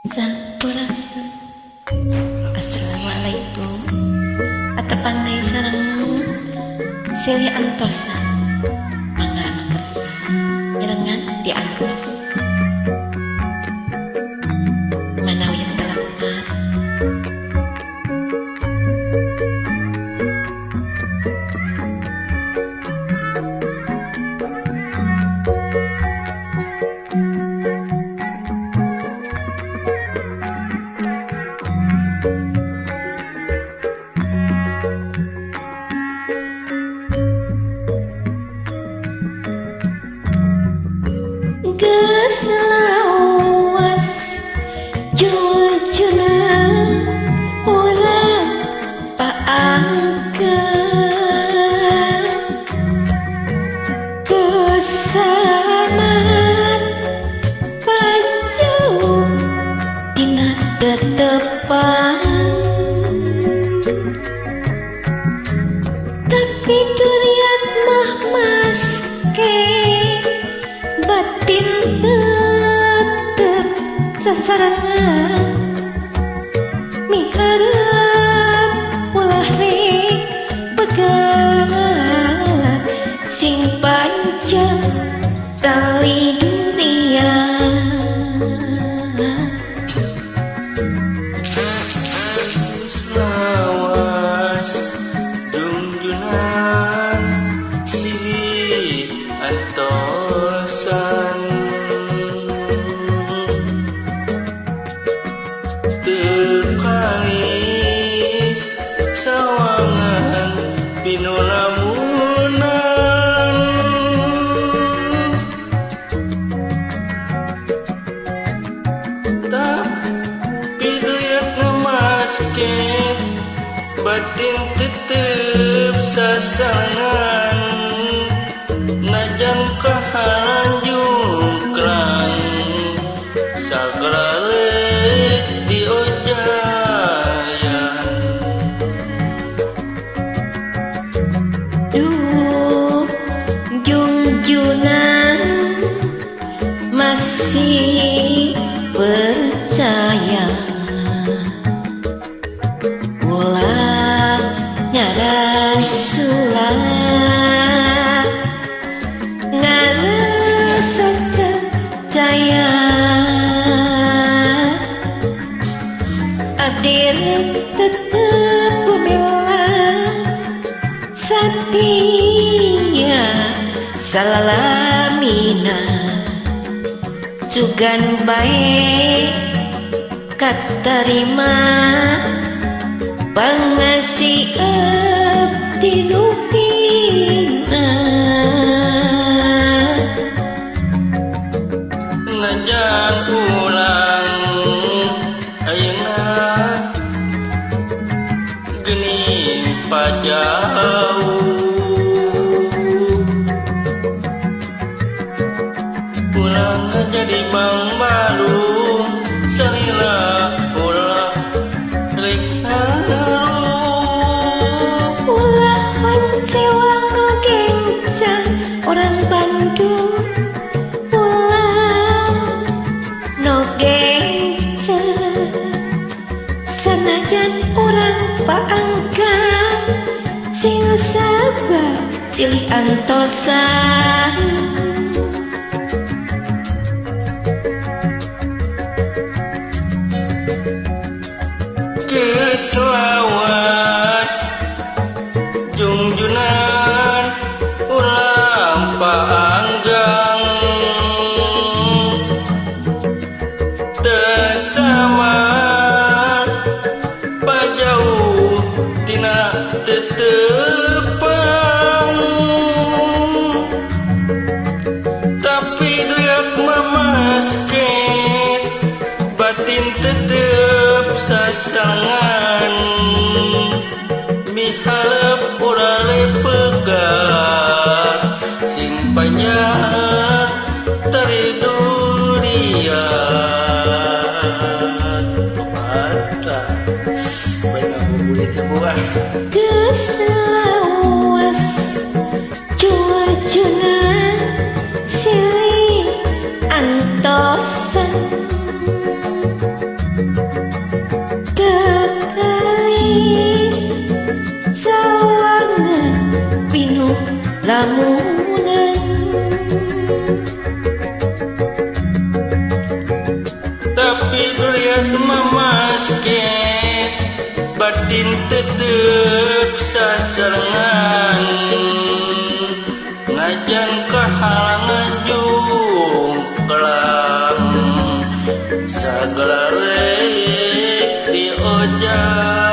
Sampurasun. Assalamualaikum. Atepang sareng Silya Antosa. Mangga kersa nyerengan di Antos. Manawi telepon. Geus lawas jujuna urang paangkeun kesamaan baju dina tetepan tapi durian mah maske batin tetep sasarangan miharep ulah rek pegat sing panjang tali durian lawas dungjunan silih antosan tekalis sawangan pinulamunan tapi duyat ngemaske batin tetep sasangan najan kahalanjung kerang sagralek diojayan duh jungjunan masih percaya ulah nyarasulah ngarasa percaya abdi tetep bumila satia salalamina sugan baik katarima pangasih abdi nuhina najan ulang ayeuna geuning pajauh ulang jadi bang baru salila ulah rek haru ulahan sewang nu gencan orang Bandung ulah no gencan sanajan orang paangkat sing sabar silih antosa geus lawas jungjunan ulang paanggang tesamaan pajauh tina tetepang tapi duyak mamaske batin tetep sasangan miharep urale pegat sing panjang tari durian mata baik ngabuburit ya buah geus lawas jujuna silih antosan lamunan tapi durian memasket batin tetep sasarangan ngajan kahalangan jungklang sagala rek dioja